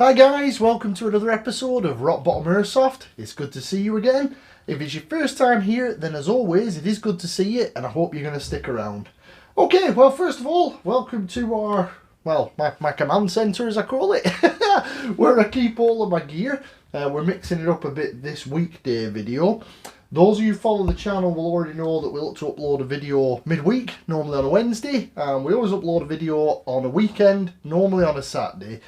Hi guys, welcome to another episode of Rock Bottom Airsoft. It's good to see you again. If it's your first time here, then as always, it is good to see you and I hope you're going to stick around. Okay, well first of all, welcome to our, my command centre as I call it, where I keep all of my gear. We're mixing it up a bit this weekday video. Those of you who follow the channel will already know that we look to upload a video midweek, normally on a Wednesday. We always upload a video on a weekend, normally on a Saturday.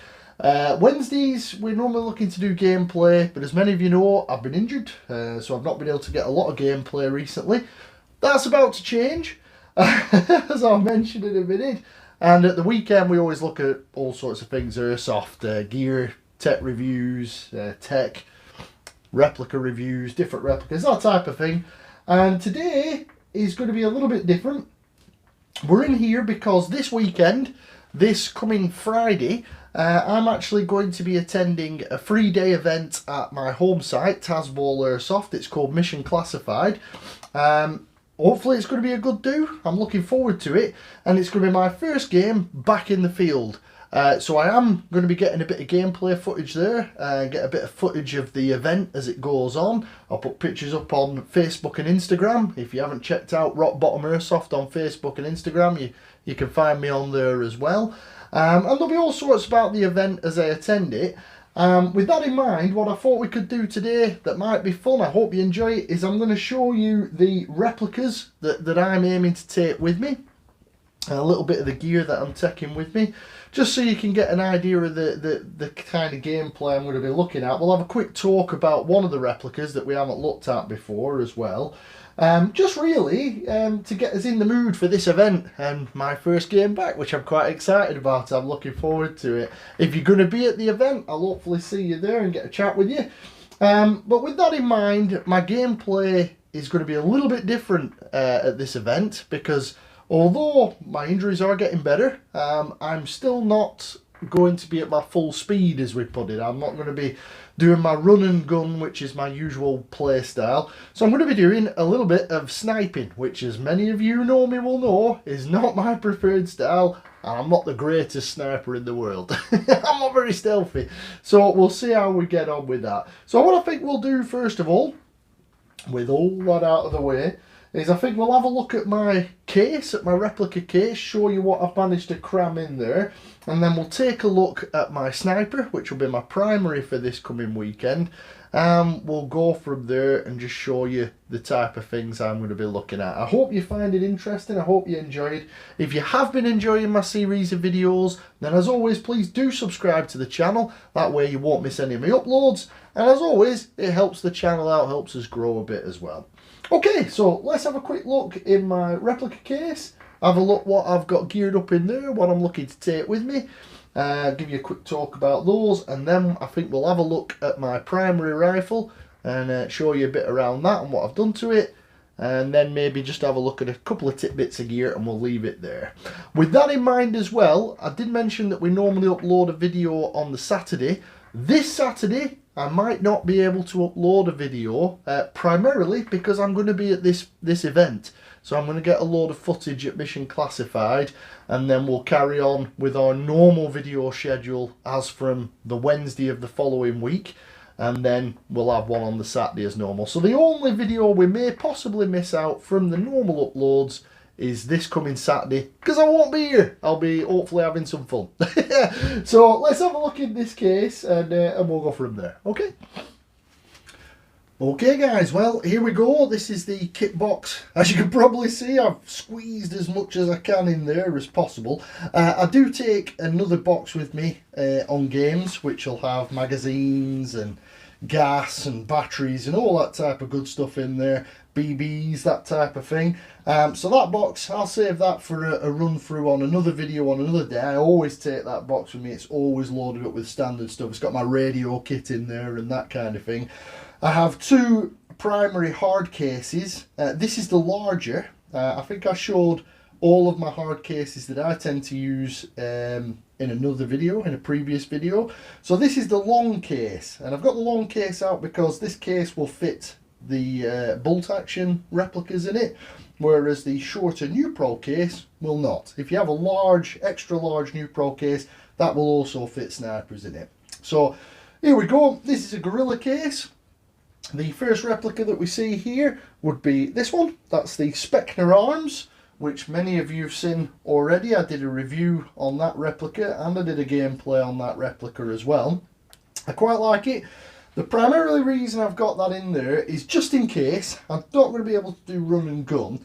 Wednesdays we're normally looking to do gameplay, but as many of you know, I've been injured, so I've not been able to get a lot of gameplay recently. That's about to change, as I'll mention in a minute. And at the weekend we always look at all sorts of things, airsoft, gear, tech reviews, tech, replica reviews, different replicas, that type of thing. And today is going to be a little bit different. We're in here because this weekend, this coming Friday, I'm actually going to be attending a 3-day event at my home site, Tazball Airsoft. It's called Mission Classified. Hopefully it's going to be a good do. I'm looking forward to it. And it's going to be my first game back in the field. So I am going to be getting a bit of gameplay footage there, get a bit of footage of the event as it goes on. I'll put pictures up on Facebook and Instagram. If you haven't checked out Rock Bottom Airsoft on Facebook and Instagram, you can find me on there as well. And there'll be all sorts about the event as I attend it. With that in mind, what I thought we could do today that might be fun, I hope you enjoy it, is I'm going to show you the replicas that I'm aiming to take with me. A little bit of the gear that I'm taking with me, just so you can get an idea of the kind of gameplay I'm going to be looking at. We'll have a quick talk about one of the replicas that we haven't looked at before as well. Just really to get us in the mood for this event and my first game back, which I'm quite excited about. I'm looking forward to it. If you're going to be at the event, I'll hopefully see you there and get a chat with you. But with that in mind, my gameplay is going to be a little bit different at this event, because although my injuries are getting better, I'm still not going to be at my full speed, as we put it. I'm not going to be doing my run and gun, which is my usual play style. So I'm going to be doing a little bit of sniping, which, as many of you know me will know, is not my preferred style. And I'm not the greatest sniper in the world. I'm not very stealthy. So we'll see how we get on with that. So what I think we'll do first of all, with all that out of the way, is I think we'll have a look at my case, at my replica case, show you what I've managed to cram in there, and then we'll take a look at my sniper, which will be my primary for this coming weekend. We'll go from there and just show you the type of things I'm going to be looking at. I hope you find it interesting. I hope you enjoy it. If you have been enjoying my series of videos, then as always, please do subscribe to the channel. That way you won't miss any of my uploads. And as always, it helps the channel out, helps us grow a bit as well. Okay, so let's have a quick look in my replica case. Have a look what I've got geared up in there, what I'm looking to take with me. Give you a quick talk about those, and then I think we'll have a look at my primary rifle and show you a bit around that and what I've done to it. And then maybe just have a look at a couple of tidbits of gear and we'll leave it there. With that in mind as well, I did mention that we normally upload a video on the Saturday. This Saturday, I might not be able to upload a video, primarily because I'm going to be at this event. So I'm going to get a load of footage at Mission Classified, and then we'll carry on with our normal video schedule as from the Wednesday of the following week. And then we'll have one on the Saturday as normal. So the only video we may possibly miss out from the normal uploads is this coming Saturday, because I won't be here. I'll be hopefully having some fun. So let's have a look in this case and we'll go from there. Okay. Okay guys, well here we go. This is the kit box. As you can probably see, I've squeezed as much as I can in there as possible. I do take another box with me on games, which will have magazines and gas and batteries and all that type of good stuff in there, BBs, that type of thing. So that box, I'll save that for a run through on another video on another day. I always take that box with me. It's always loaded up with standard stuff. It's got my radio kit in there and that kind of thing. I have two primary hard cases. This is the larger. I think I showed all of my hard cases that I tend to use in another video, in a previous video. So this is the long case, and I've got the long case out because this case will fit the bolt action replicas in it, whereas the shorter Neupro case will not. If you have a large, extra large Neupro case, that will also fit snipers in it. So here we go. This is a gorilla case. The first replica that we see here would be this one. That's the Specner Arms, which many of you have seen already. I did a review on that replica and I did a gameplay on that replica as well. I quite like it. The primary reason I've got that in there is just in case. I'm not going to be able to do run and gun,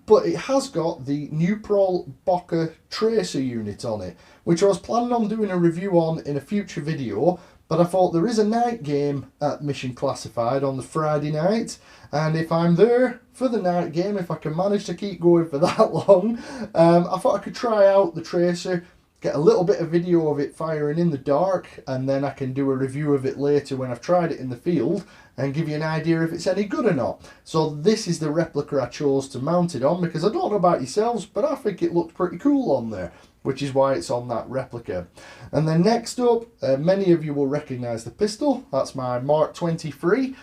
but it has got the Neutral Bokeh tracer unit on it, which I was planning on doing a review on in a future video, but I thought there is a night game at Mission Classified on the Friday night, and if I'm there for the night game, if I can manage to keep going for that long, I thought I could try out the tracer, get a little bit of video of it firing in the dark, and then I can do a review of it later when I've tried it in the field and give you an idea if it's any good or not. So this is the replica I chose to mount it on, because I don't know about yourselves, but I think it looked pretty cool on there, which is why it's on that replica. And then next up, many of you will recognise the pistol. That's my Mark 23.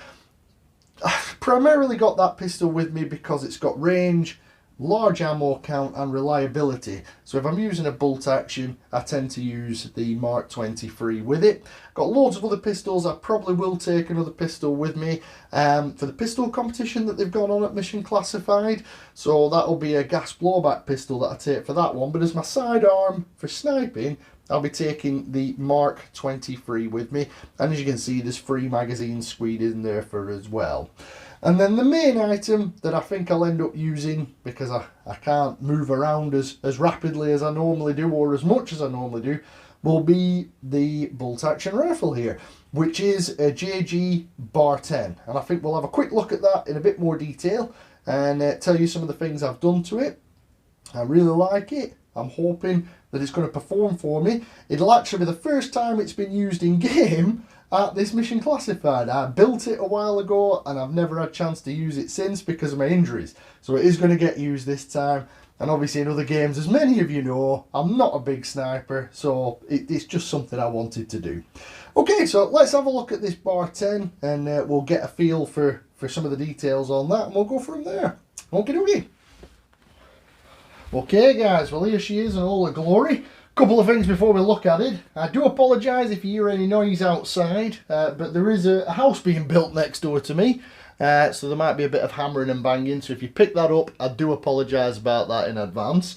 I've primarily got that pistol with me because it's got range, large ammo count and reliability. So if I'm using a bolt action, I tend to use the Mark 23 with it. Got loads of other pistols. I probably will take another pistol with me for the pistol competition that they've gone on at Mission Classified. So that'll be a gas blowback pistol that I take for that one. But as my sidearm for sniping, I'll be taking the Mark 23 with me. And as you can see, there's 3 magazines squeezed in there for as well. And then the main item that I think I'll end up using, because I can't move around as rapidly as I normally do, or as much as I normally do, will be the bolt action rifle here, which is a JG Bar 10. And I think we'll have a quick look at that in a bit more detail and tell you some of the things I've done to it. I really like it. I'm hoping that it's going to perform for me. It'll actually be the first time it's been used in game at this Mission Classified. I built it a while ago and I've never had a chance to use it since because of my injuries. So it is going to get used this time. And obviously in other games, as many of you know, I'm not a big sniper, so it's just something I wanted to do. Okay, so let's have a look at this Bar 10 and we'll get a feel for some of the details on that and we'll go from there. Okie dokie. Okay guys, well here she is in all her glory. Couple of things before we look at it. I do apologise if you hear any noise outside, but there is a house being built next door to me, so there might be a bit of hammering and banging, so if you pick that up, I do apologise about that in advance.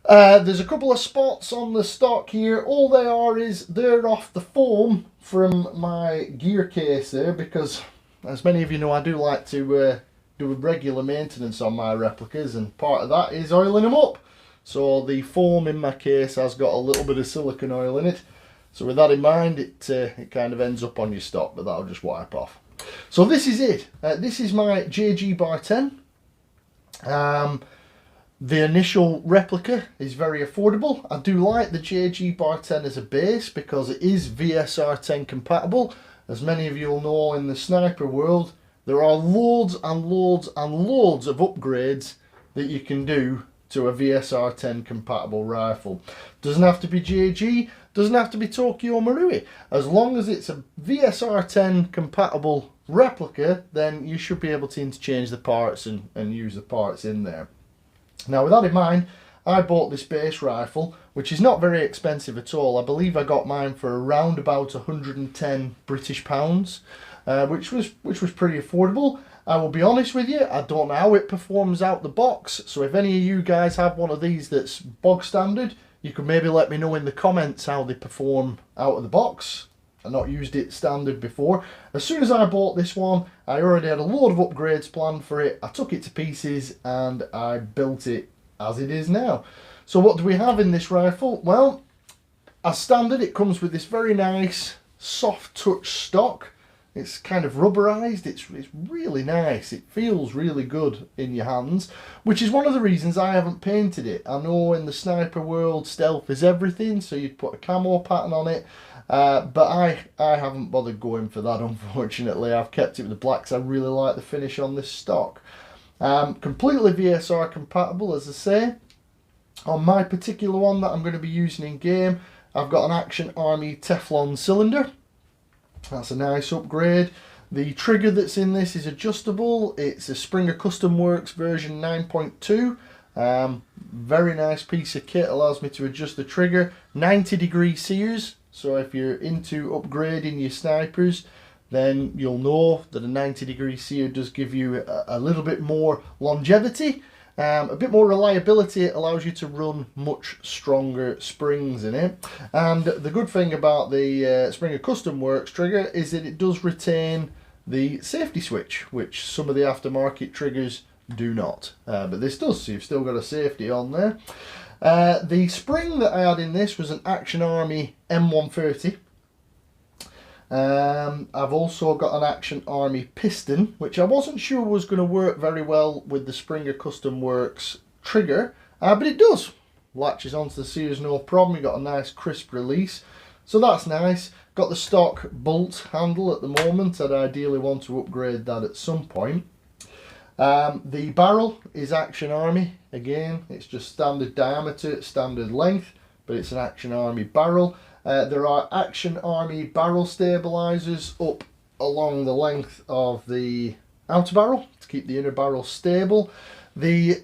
There's a couple of spots on the stock here. All they are is they're off the foam from my gear case there, because as many of you know, I do like to do regular maintenance on my replicas, and part of that is oiling them up. So the foam in my case has got a little bit of silicone oil in it. So with that in mind, it kind of ends up on your stock, but that'll just wipe off. So this is it. This is my JG Bar 10. The initial replica is very affordable. I do like the JG Bar 10 as a base because it is VSR 10 compatible. As many of you will know, in the sniper world, there are loads and loads and loads of upgrades that you can do to a VSR 10 compatible rifle. Doesn't have to be JG, doesn't have to be Tokyo Marui. As long as it's a VSR 10 compatible replica, then you should be able to interchange the parts and use the parts in there. Now with that in mind, I bought this base rifle, which is not very expensive at all. I believe I got mine for around about 110 British pounds, which was pretty affordable. I will be honest with you, I don't know how it performs out the box, so if any of you guys have one of these that's bog standard, you could maybe let me know in the comments how they perform out of the box. I've not used it standard before. As soon as I bought this one, I already had a load of upgrades planned for it. I took it to pieces and I built it as it is now. So what do we have in this rifle? Well, as standard, it comes with this very nice soft touch stock. It's kind of rubberized, it's really nice, it feels really good in your hands, which is one of the reasons I haven't painted it. I know in the sniper world stealth is everything, so you'd put a camo pattern on it, but I haven't bothered going for that, unfortunately. I've kept it with the blacks. I really like the finish on this stock. Completely VSR compatible, as I say. On my particular one that I'm going to be using in game, I've got an Action Army Teflon cylinder. That's a nice upgrade. The trigger that's in this is adjustable. It's a Springer Custom Works version 9.2. Very nice piece of kit, allows me to adjust the trigger. 90-degree sears So if you're into upgrading your snipers, then you'll know that a 90-degree sear does give you a little bit more longevity, a bit more reliability. It allows you to run much stronger springs in it. And the good thing about the Springer Custom Works trigger is that it does retain the safety switch, which some of the aftermarket triggers do not. But this does, so you've still got a safety on there. The spring that I had in this was an Action Army M130. I've also got an Action Army piston, which I wasn't sure was going to work very well with the Springer Custom Works trigger, but it does. Latches onto the sears no problem. You got a nice crisp release, so that's nice. Got the stock bolt handle at the moment. I'd ideally want to upgrade that at some point. The barrel is Action Army. Again, it's just standard diameter, standard length, but it's an Action Army barrel. There are Action Army barrel stabilizers up along the length of the outer barrel to keep the inner barrel stable. The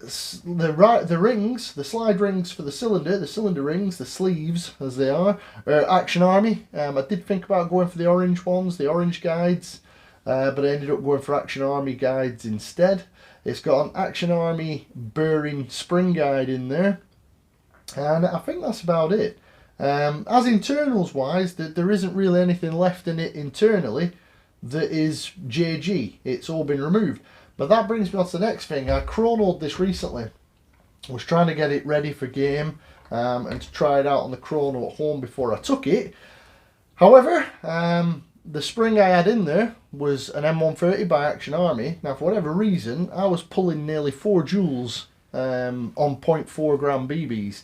rings, the slide rings for the cylinder rings, the sleeves as they are Action Army. I did think about going for the orange ones, the orange guides, but I ended up going for Action Army guides instead. It's got an Action Army burring spring guide in there, and I think that's about it. As internals wise, there isn't really anything left in it internally that is JG. It's all been removed. But that brings me on to the next thing. I chronoed this recently. I was trying to get it ready for game and to try it out on the chrono at home before I took it. However, the spring I had in there was an M130 by Action Army. Now, for whatever reason, I was pulling nearly 4 joules on 0.4 gram BBs,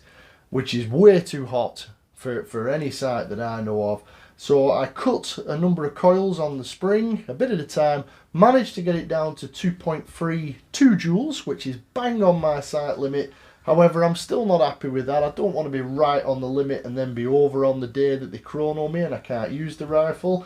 which is way too hot for any sight that I know of. So I cut a number of coils on the spring, a bit at a time, managed to get it down to 2.32 joules, which is bang on my sight limit. However, I'm still not happy with that. I don't want to be right on the limit and then be over on the day that they chrono me and I can't use the rifle.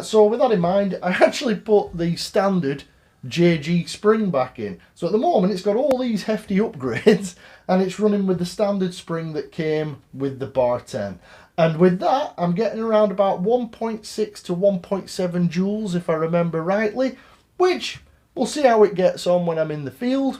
So with that in mind, I actually put the standard JG spring back in. So at the moment it's got all these hefty upgrades and it's running with the standard spring that came with the Bar 10. And with that, I'm getting around about 1.6 to 1.7 joules if I remember rightly, which we'll see how it gets on when I'm in the field,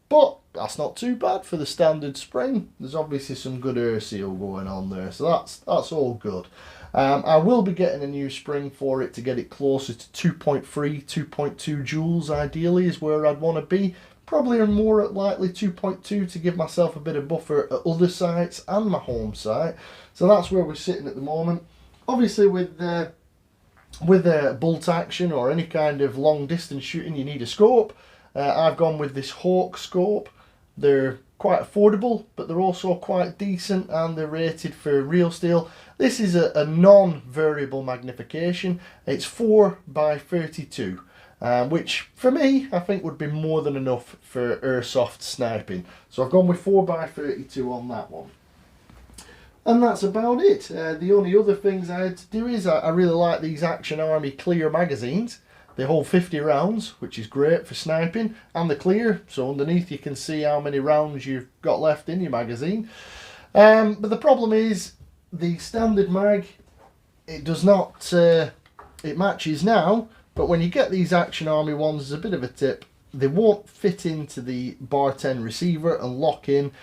but that's not too bad for the standard spring. There's obviously some good air seal going on there, so that's all good. I will be getting a new spring for it to get it closer to 2.3, 2.2 joules ideally is where I'd want to be. Probably more at likely 2.2 to give myself a bit of buffer at other sites and my home site. So that's where we're sitting at the moment. Obviously with bolt action or any kind of long distance shooting you need a scope. I've gone with this Hawk scope. They're quite affordable, but they're also quite decent and they're rated for real steel. This is a non-variable magnification. It's 4x32, which for me I think would be more than enough for airsoft sniping. So I've gone with 4x32 on that one. And that's about it. The only other things I had to do is I really like these Action Army clear magazines. They hold 50 rounds, which is great for sniping, and they're clear, so underneath you can see how many rounds you've got left in your magazine. But the problem is, the standard mag, it does not, it matches now, but when you get these Action Army ones, there's a bit of a tip, they won't fit into the Bar 10 receiver and lock in.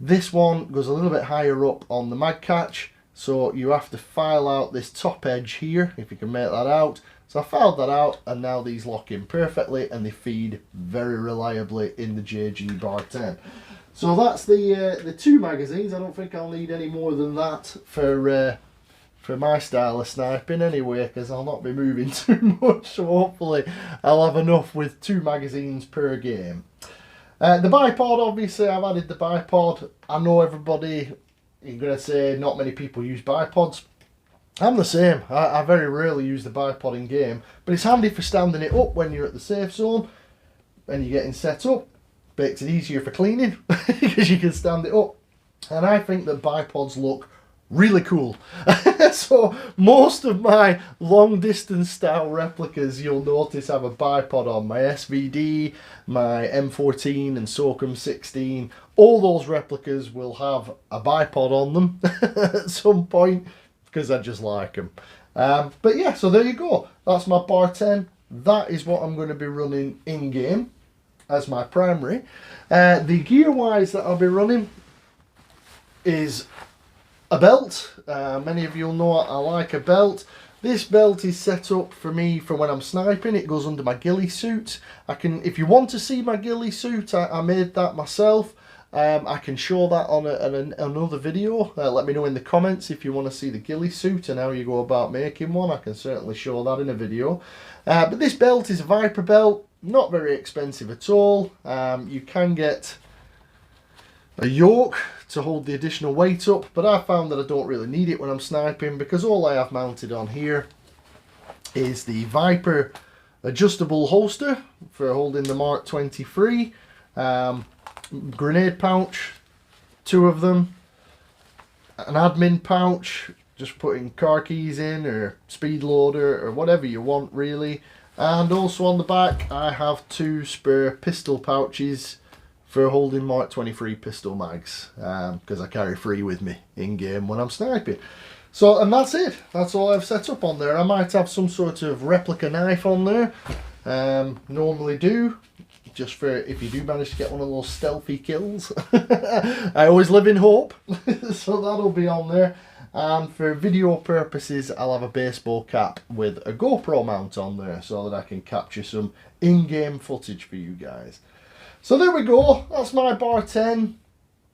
This one goes a little bit higher up on the mag catch, so you have to file out this top edge here, if you can make that out. So I filed that out and now these lock in perfectly and they feed very reliably in the JG Bar 10. So that's the 2 magazines. I don't think I'll need any more than that for my style of sniping anyway, because I'll not be moving too much, so hopefully I'll have enough with 2 magazines per game. The bipod, obviously I've added the bipod. I know everybody, you're going to say not many people use bipods. I'm the same. I very rarely use the bipod in game, but it's handy for standing it up when you're at the safe zone and you're getting set up. Makes it easier for cleaning because you can stand it up. And I think that bipods look really cool. So most of my long distance style replicas you'll notice have a bipod on. My SVD, my M14 and SOCOM 16, all those replicas will have a bipod on them at some point. because I just like them. But yeah, so there you go. That's my Bar 10. That is what I'm going to be running in-game as my primary. The gear-wise that I'll be running is a belt. Many of you will know I like a belt. This belt is set up for me for when I'm sniping. It goes under my ghillie suit. If you want to see my ghillie suit, I made that myself. I can show that on another video. Let me know in the comments if you want to see the ghillie suit and how you go about making one. I can certainly show that in a video. But this belt is a Viper belt, not very expensive at all. You can get a yoke to hold the additional weight up, but I found that I don't really need it when I'm sniping, because all I have mounted on here is the Viper adjustable holster for holding the Mark 23, grenade pouch, 2 of them, an admin pouch, just putting car keys in, or speed loader, or whatever you want really. And also on the back I have 2 spare pistol pouches for holding Mark 23 pistol mags, because I carry 3 with me in game when I'm sniping. So, and that's it. That's all I've set up on there. I might have some sort of replica knife on there. Normally do, just for if you do manage to get one of those stealthy kills. I always live in hope. So that'll be on there. And for video purposes, I'll have a baseball cap with a GoPro mount on there, so that I can capture some in-game footage for you guys. So there we go, that's my Bar 10.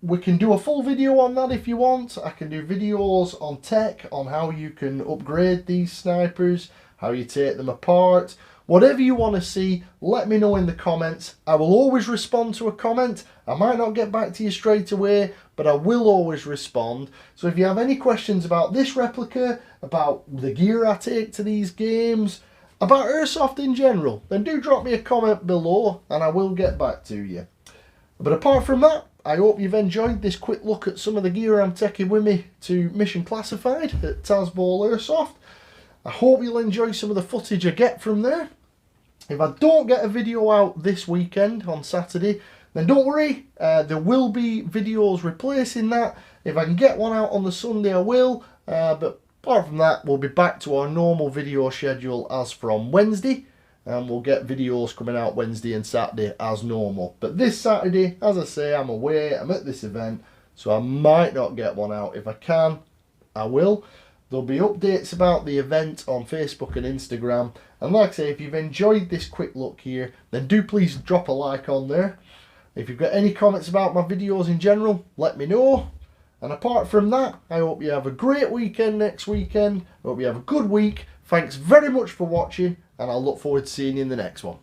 We can do a full video on that if you want. I can do videos on tech, on how you can upgrade these snipers, how you take them apart. Whatever you want to see, let me know in the comments. I will always respond to a comment. I might not get back to you straight away, but I will always respond. So if you have any questions about this replica, about the gear I take to these games, about Airsoft in general, then do drop me a comment below and I will get back to you. But apart from that, I hope you've enjoyed this quick look at some of the gear I'm taking with me to Mission Classified at Tazball Airsoft. I hope you'll enjoy some of the footage I get from there. If I don't get a video out this weekend on Saturday, then don't worry, there will be videos replacing that. If I can get one out on the Sunday, I will, but apart from that, we'll be back to our normal video schedule as from Wednesday, and we'll get videos coming out Wednesday and Saturday as normal. But this Saturday, as I say, I'm away, I'm at this event, so I might not get one out. If I can, I will. There'll be updates about the event on Facebook and Instagram. And like I say, if you've enjoyed this quick look here, then do please drop a like on there. If you've got any comments about my videos in general, let me know. And apart from that, I hope you have a great weekend next weekend. I hope you have a good week. Thanks very much for watching, and I'll look forward to seeing you in the next one.